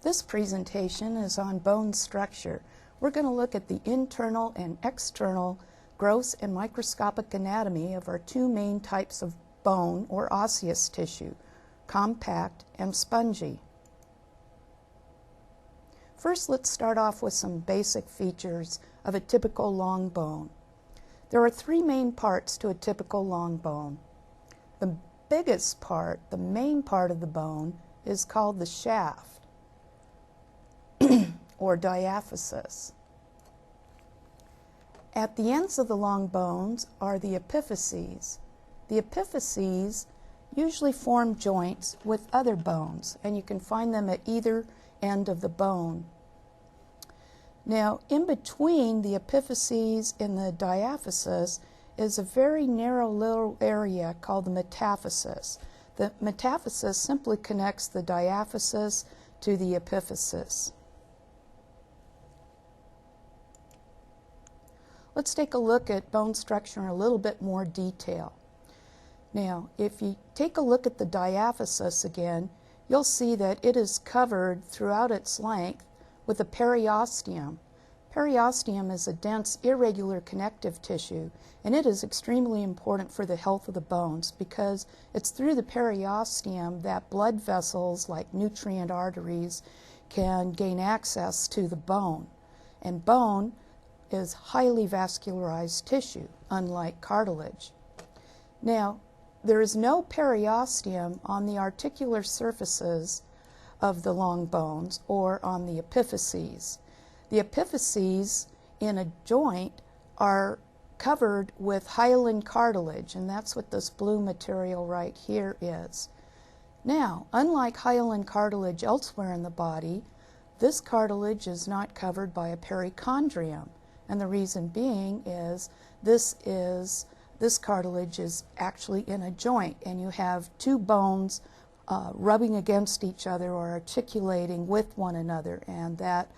This presentation is on bone structure. We're going to look at the internal and external gross and microscopic anatomy of our two main types of bone or osseous tissue, compact and spongy. First, let's start off with some basic features of a typical long bone. There are three main parts to a typical long bone. The biggest part, the main part of the bone, is called the shaft or diaphysis. At the ends of the long bones are the epiphyses. The epiphyses usually form joints with other bones, and you can find them at either end of the bone. Now, in between the epiphyses and the diaphysis is a very narrow little area called the metaphysis. The metaphysis simply connects the diaphysis to the epiphysis. Let's take a look at bone structure in a little bit more detail. Now, if you take a look at the diaphysis again, you'll see that it is covered throughout its length with a periosteum. Periosteum is a dense, irregular connective tissue, and it is extremely important for the health of the bones because it's through the periosteum that blood vessels like nutrient arteries can gain access to the bone. And bone is highly vascularized tissue, unlike cartilage. Now, there is no periosteum on the articular surfaces of the long bones or on the epiphyses. The epiphyses in a joint are covered with hyaline cartilage, and that's what this blue material right here is. Now, unlike hyaline cartilage elsewhere in the body, this cartilage is not covered by a perichondrium, and the reason being is this cartilage is actually in a joint, and you have two bones rubbing against each other or articulating with one another, and that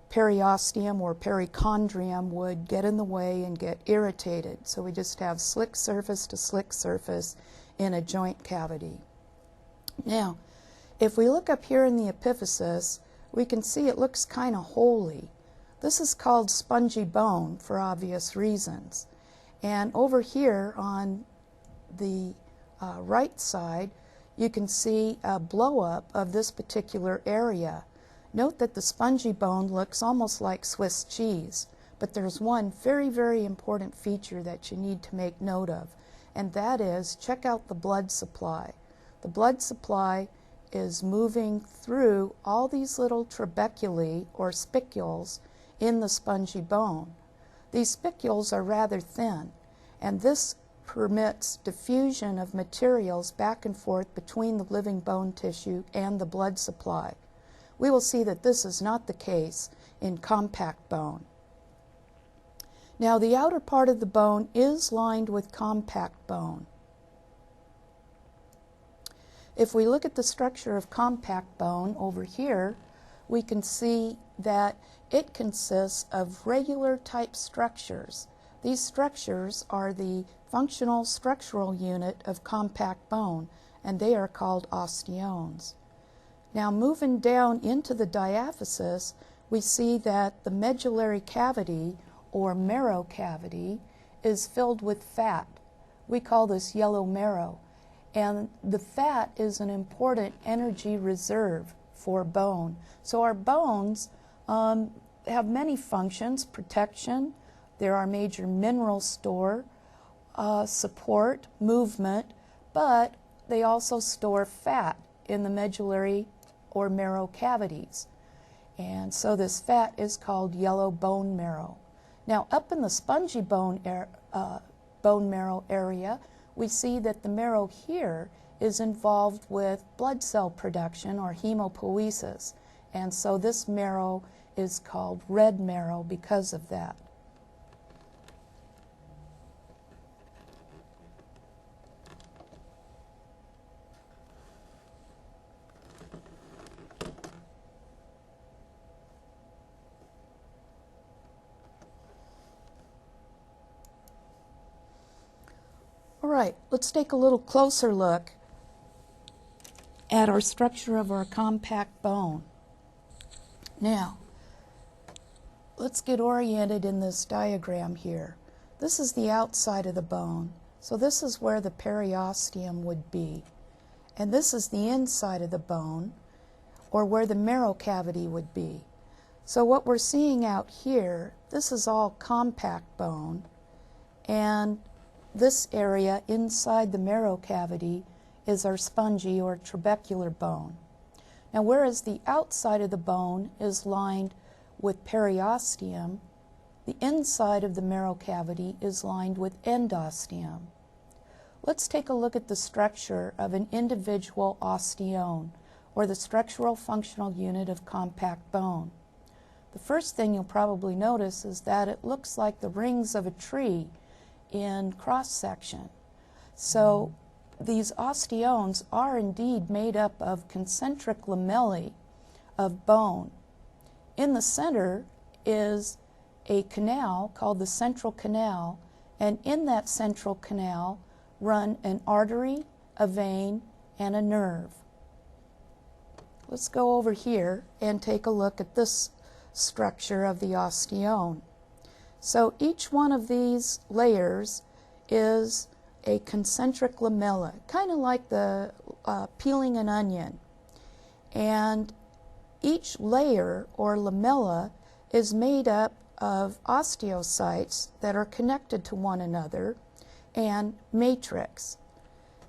periosteum or perichondrium would get in the way and get irritated. So we just have slick surface to slick surface in a joint cavity. Now, if we look up here in the epiphysis, we can see it looks kind of holy. This is called spongy bone for obvious reasons. And over here on the right side, you can see a blow-up of this particular area. Note that the spongy bone looks almost like Swiss cheese, but there's one very, very important feature that you need to make note of, and that is check out the blood supply. The blood supply is moving through all these little trabeculae or spicules in the spongy bone. These spicules are rather thin, and this permits diffusion of materials back and forth between the living bone tissue and the blood supply. We will see that this is not the case in compact bone. Now, the outer part of the bone is lined with compact bone. If we look at the structure of compact bone over here, we can see that it consists of regular type structures. These structures are the functional structural unit of compact bone, and they are called osteones. Now, moving down into the diaphysis, we see that the medullary cavity or marrow cavity is filled with fat. We call this yellow marrow, and the fat is an important energy reserve for bone. So our bones have many functions: protection, they're our major mineral store, support, movement, but they also store fat in the medullary or marrow cavities. And so this fat is called yellow bone marrow. Now, up in the spongy bone marrow area, we see that the marrow here is involved with blood cell production or hemopoiesis. And so this marrow is called red marrow because of that. All right, let's take a little closer look at our structure of our compact bone. Now, let's get oriented in this diagram here. This is the outside of the bone, so this is where the periosteum would be. And this is the inside of the bone, or where the marrow cavity would be. So what we're seeing out here, this is all compact bone, and this area inside the marrow cavity is our spongy or trabecular bone. Now, whereas the outside of the bone is lined with periosteum, the inside of the marrow cavity is lined with endosteum. Let's take a look at the structure of an individual osteone, or the structural functional unit of compact bone. The first thing you'll probably notice is that it looks like the rings of a tree in cross-section. So these osteones are indeed made up of concentric lamellae of bone. In the center is a canal called the central canal, and in that central canal run an artery, a vein, and a nerve. Let's go over here and take a look at this structure of the osteone. So each one of these layers is a concentric lamella, kind of like the peeling an onion. And each layer or lamella is made up of osteocytes that are connected to one another and matrix.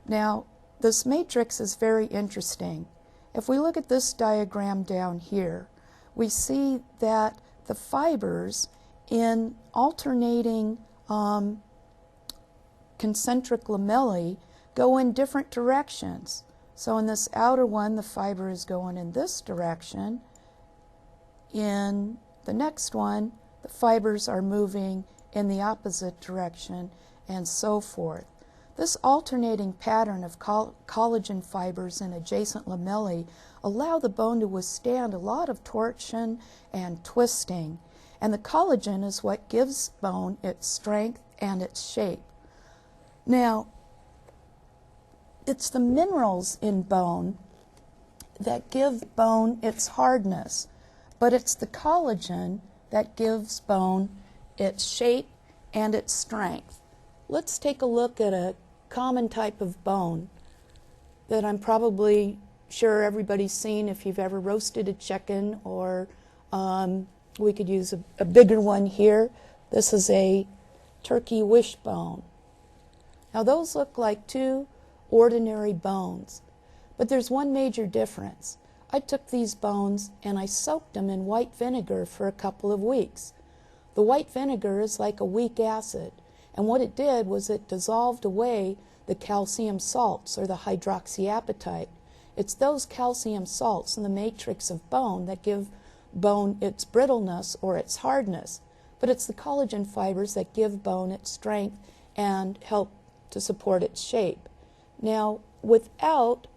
Now, this matrix is very interesting. If we look at this diagram down here, we see that the fibers in alternating concentric lamellae go in different directions. So in this outer one, the fiber is going in this direction. In the next one, the fibers are moving in the opposite direction, and so forth. This alternating pattern of collagen fibers in adjacent lamellae allow the bone to withstand a lot of torsion and twisting, and the collagen is what gives bone its strength and its shape. Now, it's the minerals in bone that give bone its hardness, but it's the collagen that gives bone its shape and its strength. Let's take a look at a common type of bone that I'm probably sure everybody's seen if you've ever roasted a chicken, or we could use a bigger one here. This is a turkey wishbone. Now those look like two ordinary bones, but there's one major difference. I took these bones and I soaked them in white vinegar for a couple of weeks. The white vinegar is like a weak acid, and what it did was it dissolved away the calcium salts, or the hydroxyapatite. It's those calcium salts in the matrix of bone that give bone its brittleness or its hardness, but it's the collagen fibers that give bone its strength and help to support its shape. Now, without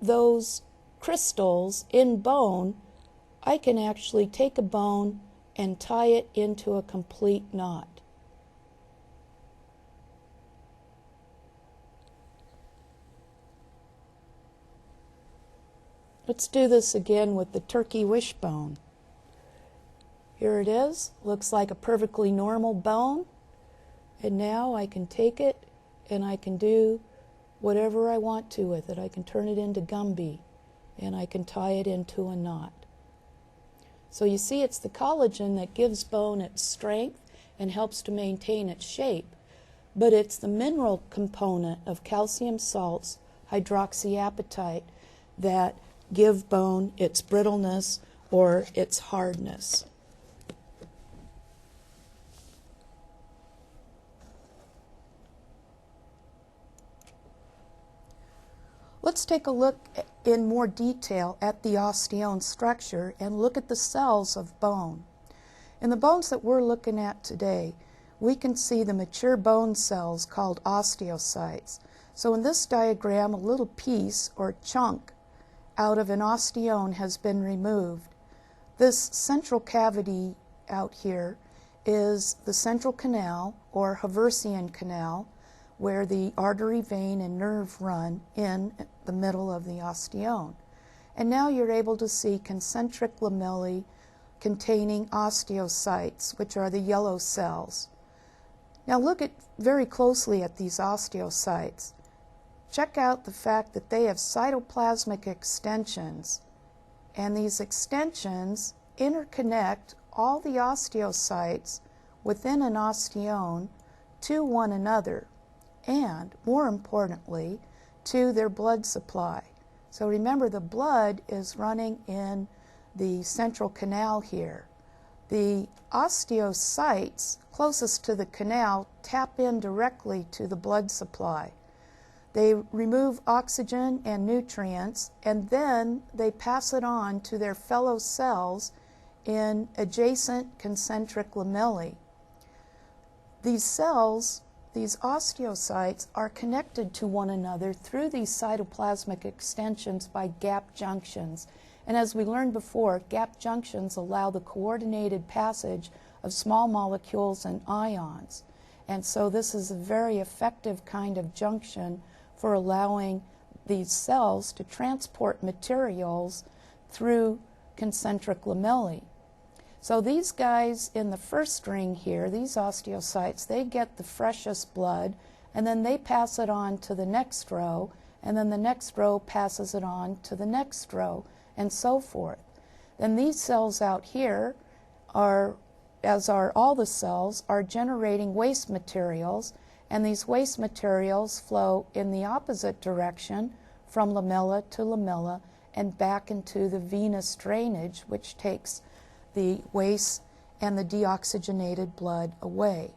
those crystals in bone, I can actually take a bone and tie it into a complete knot. Let's do this again with the turkey wishbone. Here it is. Looks like a perfectly normal bone. And now I can take it and I can do whatever I want to with it. I can turn it into Gumby and I can tie it into a knot. So you see, it's the collagen that gives bone its strength and helps to maintain its shape, but it's the mineral component of calcium salts, hydroxyapatite, that give bone its brittleness or its hardness. Let's take a look in more detail at the osteone structure and look at the cells of bone. In the bones that we're looking at today, we can see the mature bone cells called osteocytes. So in this diagram, a little piece or chunk out of an osteone has been removed. This central cavity out here is the central canal or Haversian canal, where the artery, vein, and nerve run in the middle of the osteome. And now you're able to see concentric lamellae containing osteocytes, which are the yellow cells. Now look very closely at these osteocytes. Check out the fact that they have cytoplasmic extensions, and these extensions interconnect all the osteocytes within an osteome to one another, and more importantly, to their blood supply. So remember, the blood is running in the central canal here. The osteocytes closest to the canal tap in directly to the blood supply. They remove oxygen and nutrients, and then they pass it on to their fellow cells in adjacent concentric lamellae. These cells, these osteocytes, are connected to one another through these cytoplasmic extensions by gap junctions. And as we learned before, gap junctions allow the coordinated passage of small molecules and ions. And so this is a very effective kind of junction for allowing these cells to transport materials through concentric lamellae. So these guys in the first ring here, these osteocytes, they get the freshest blood, and then they pass it on to the next row, and then the next row passes it on to the next row, and so forth. Then these cells out here are, as are all the cells, are generating waste materials, and these waste materials flow in the opposite direction from lamella to lamella and back into the venous drainage, which takes the waste and the deoxygenated blood away.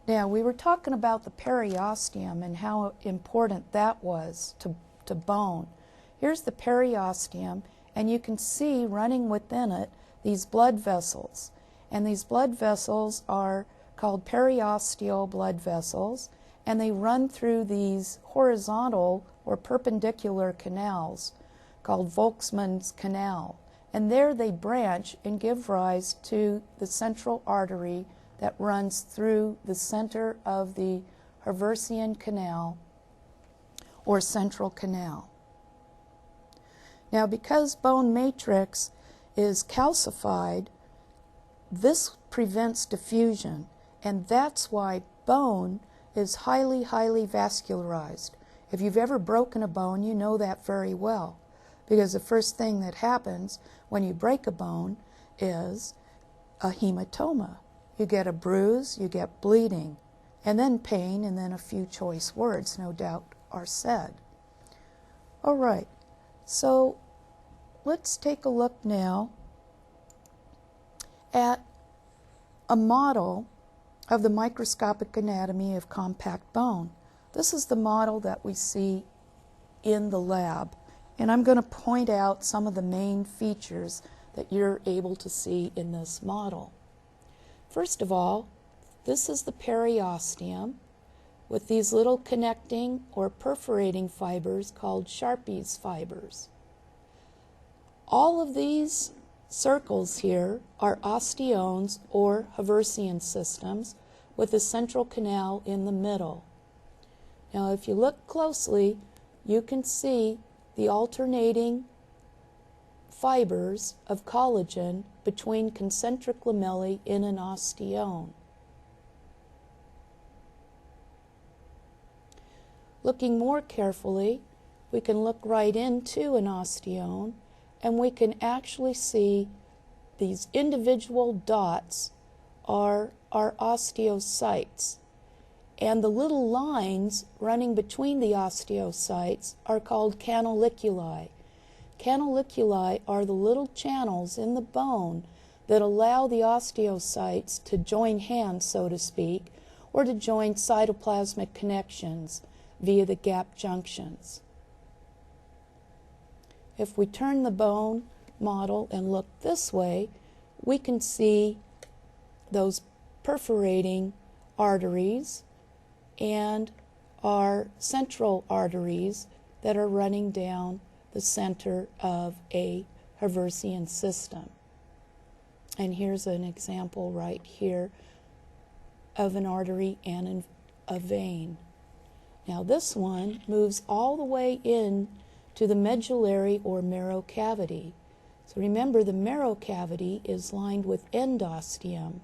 Now, we were talking about the periosteum and how important that was to bone. Here's the periosteum, and you can see running within it these blood vessels. And these blood vessels are called periosteal blood vessels, and they run through these horizontal or perpendicular canals called Volkmann's canal. And there they branch and give rise to the central artery that runs through the center of the Haversian canal or central canal. Now, because bone matrix is calcified, this prevents diffusion, and that's why bone is highly, highly vascularized. If you've ever broken a bone, you know that very well, because the first thing that happens when you break a bone is a hematoma. You get a bruise, you get bleeding, and then pain, and then a few choice words, no doubt, are said. All right, so let's take a look now at a model of the microscopic anatomy of compact bone. This is the model that we see in the lab, and I'm going to point out some of the main features that you're able to see in this model. First of all, this is the periosteum with these little connecting or perforating fibers called Sharpie's fibers. All of these circles here are osteomes or Haversian systems with a central canal in the middle. Now, if you look closely, you can see the alternating fibers of collagen between concentric lamellae in an osteome. Looking more carefully, we can look right into an osteome, and we can actually see these individual dots are osteocytes. And the little lines running between the osteocytes are called canaliculi. Canaliculi are the little channels in the bone that allow the osteocytes to join hands, so to speak, or to join cytoplasmic connections via the gap junctions. If we turn the bone model and look this way, we can see those perforating arteries and our central arteries that are running down the center of a Haversian system. And here's an example right here of an artery and a vein. Now this one moves all the way in to the medullary or marrow cavity. So remember, the marrow cavity is lined with endosteum.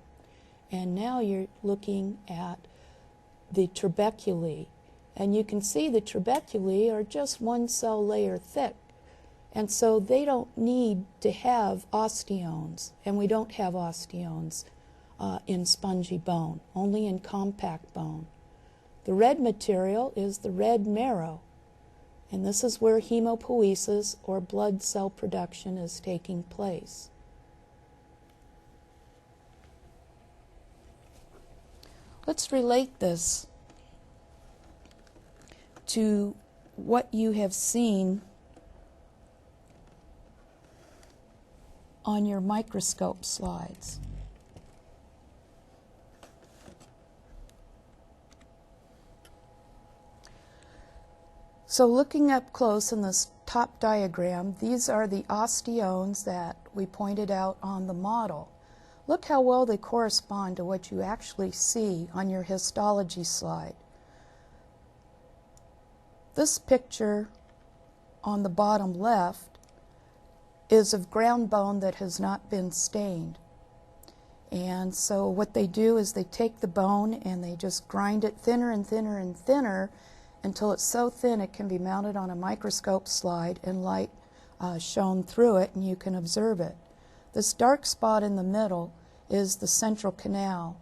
And now you're looking at the trabeculae. And you can see the trabeculae are just one cell layer thick. And so they don't need to have osteones. And we don't have osteones in spongy bone, only in compact bone. The red material is the red marrow. And this is where hemopoiesis or blood cell production is taking place. Let's relate this to what you have seen on your microscope slides. So looking up close in this top diagram, these are the osteones that we pointed out on the model. Look how well they correspond to what you actually see on your histology slide. This picture on the bottom left is of ground bone that has not been stained. And so what they do is they take the bone and they just grind it thinner and thinner and thinner until it's so thin it can be mounted on a microscope slide and light shone through it and you can observe it. This dark spot in the middle is the central canal,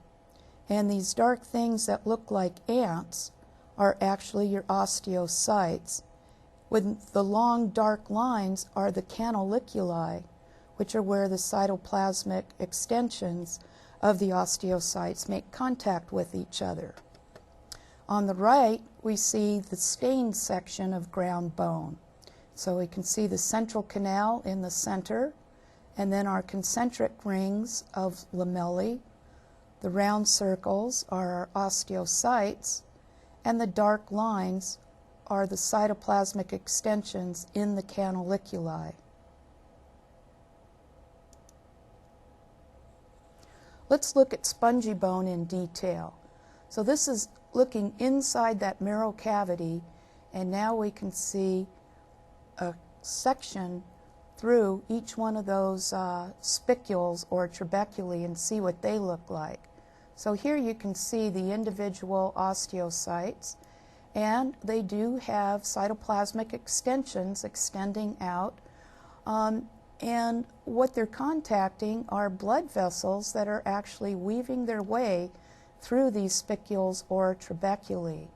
and these dark things that look like ants are actually your osteocytes. With the long dark lines are the canaliculi, which are where the cytoplasmic extensions of the osteocytes make contact with each other. On the right, we see the stained section of ground bone. So we can see the central canal in the center, and then our concentric rings of lamellae. The round circles are our osteocytes, and the dark lines are the cytoplasmic extensions in the canaliculi. Let's look at spongy bone in detail. So this is looking inside that marrow cavity, and now we can see a section through each one of those spicules or trabeculae and see what they look like. So here you can see the individual osteocytes, and they do have cytoplasmic extensions extending out, and what they're contacting are blood vessels that are actually weaving their way through these spicules or trabeculae.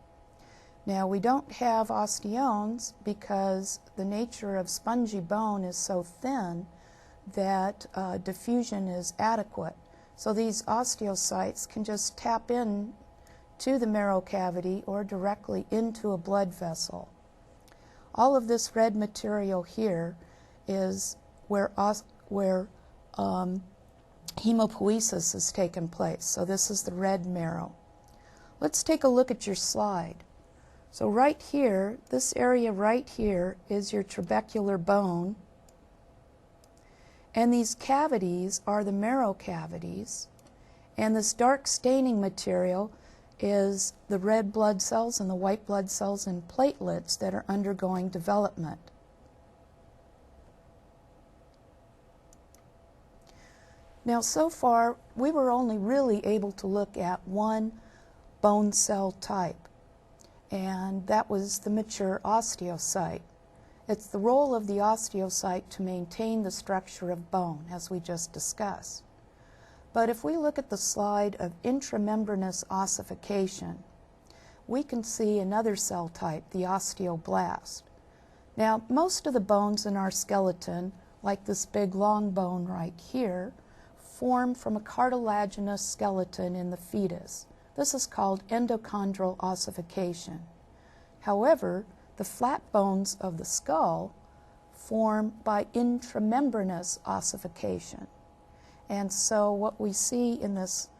Now, we don't have osteones because the nature of spongy bone is so thin that diffusion is adequate. So these osteocytes can just tap in to the marrow cavity or directly into a blood vessel. All of this red material here is where hemopoiesis has taken place. So this is the red marrow. Let's take a look at your slide. So right here, this area right here is your trabecular bone, and these cavities are the marrow cavities, and this dark staining material is the red blood cells and the white blood cells and platelets that are undergoing development. Now, so far, we were only really able to look at one bone cell type, and that was the mature osteocyte. It's the role of the osteocyte to maintain the structure of bone, as we just discussed. But if we look at the slide of intramembranous ossification, we can see another cell type, the osteoblast. Now, most of the bones in our skeleton, like this big long bone right here, form from a cartilaginous skeleton in the fetus. This is called endochondral ossification. However, the flat bones of the skull form by intramembranous ossification. And so what we see in this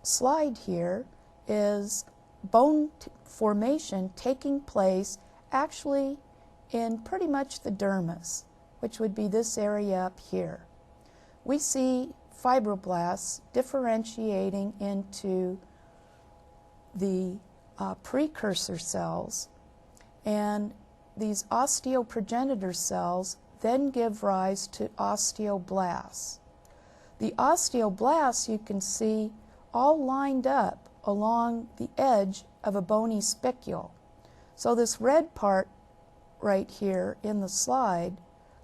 slide here is bone formation taking place actually in pretty much the dermis, which would be this area up here. We see fibroblasts differentiating into the precursor cells, and these osteoprogenitor cells then give rise to osteoblasts. The osteoblasts you can see all lined up along the edge of a bony spicule. So this red part right here in the slide,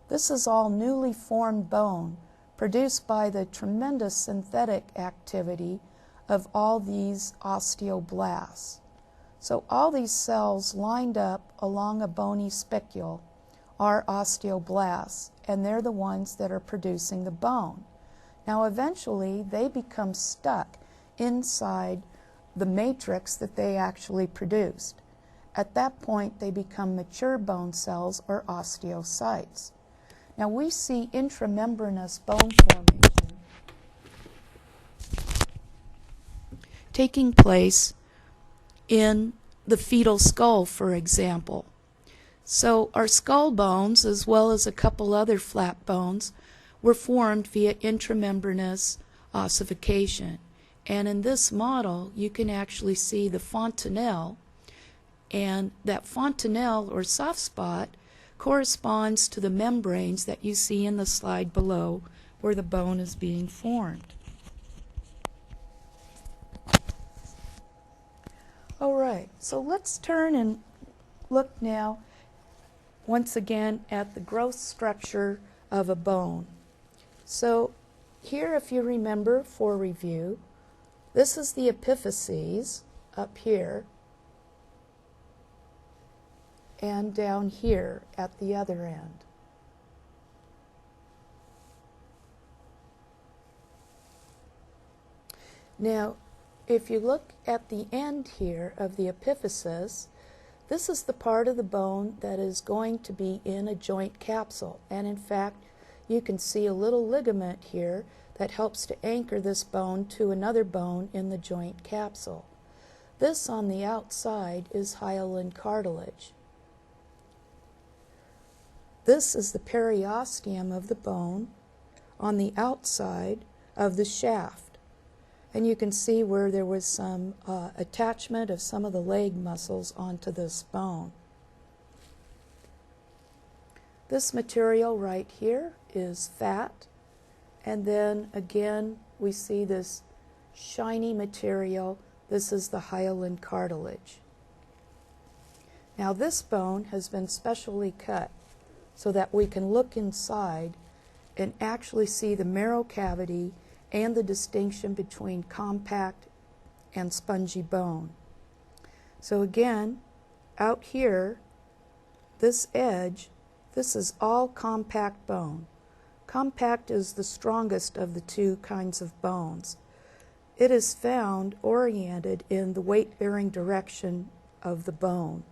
this is all newly formed bone produced by the tremendous synthetic activity of all these osteoblasts. So all these cells lined up along a bony spicule are osteoblasts, and they're the ones that are producing the bone. Now eventually they become stuck inside the matrix that they actually produced. At that point they become mature bone cells or osteocytes. Now we see intramembranous bone formation taking place in the fetal skull, for example. So our skull bones, as well as a couple other flat bones, were formed via intramembranous ossification. And in this model, you can actually see the fontanelle, and that fontanelle or soft spot corresponds to the membranes that you see in the slide below where the bone is being formed. All right, so let's turn and look now once again at the growth structure of a bone. So here, if you remember for review, this is the epiphyses up here and down here at the other end. Now, if you look at the end here of the epiphysis, this is the part of the bone that is going to be in a joint capsule. And in fact, you can see a little ligament here that helps to anchor this bone to another bone in the joint capsule. This on the outside is hyaline cartilage. This is the periosteum of the bone on the outside of the shaft. And you can see where there was some attachment of some of the leg muscles onto this bone. This material right here is fat, and then again we see this shiny material. This is the hyaline cartilage. Now this bone has been specially cut so that we can look inside and actually see the marrow cavity and the distinction between compact and spongy bone. So again, out here, this edge, this is all compact bone. Compact is the strongest of the two kinds of bones. It is found oriented in the weight-bearing direction of the bone.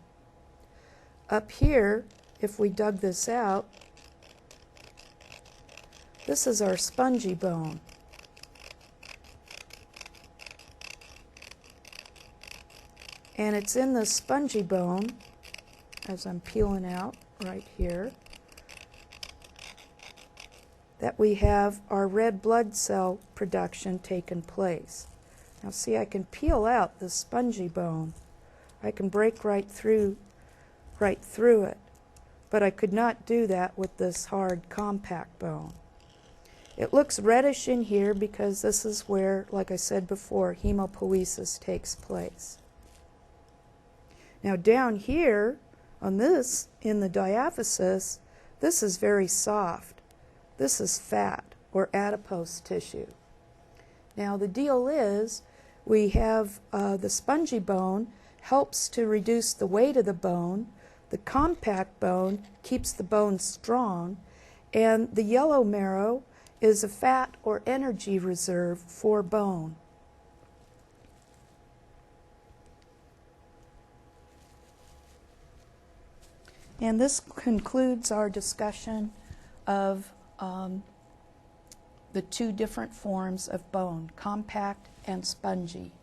Up here, if we dug this out, this is our spongy bone. And it's in the spongy bone, as I'm peeling out right here, that we have our red blood cell production taking place. Now see, I can peel out the spongy bone. I can break right through it, but I could not do that with this hard compact bone. It looks reddish in here because this is where, like I said before, hemopoiesis takes place. Now down here on this, in the diaphysis, this is very soft. This is fat or adipose tissue. Now the deal is we have the spongy bone helps to reduce the weight of the bone. The compact bone keeps the bone strong, and the yellow marrow is a fat or energy reserve for bone. And this concludes our discussion of the two different forms of bone, compact and spongy.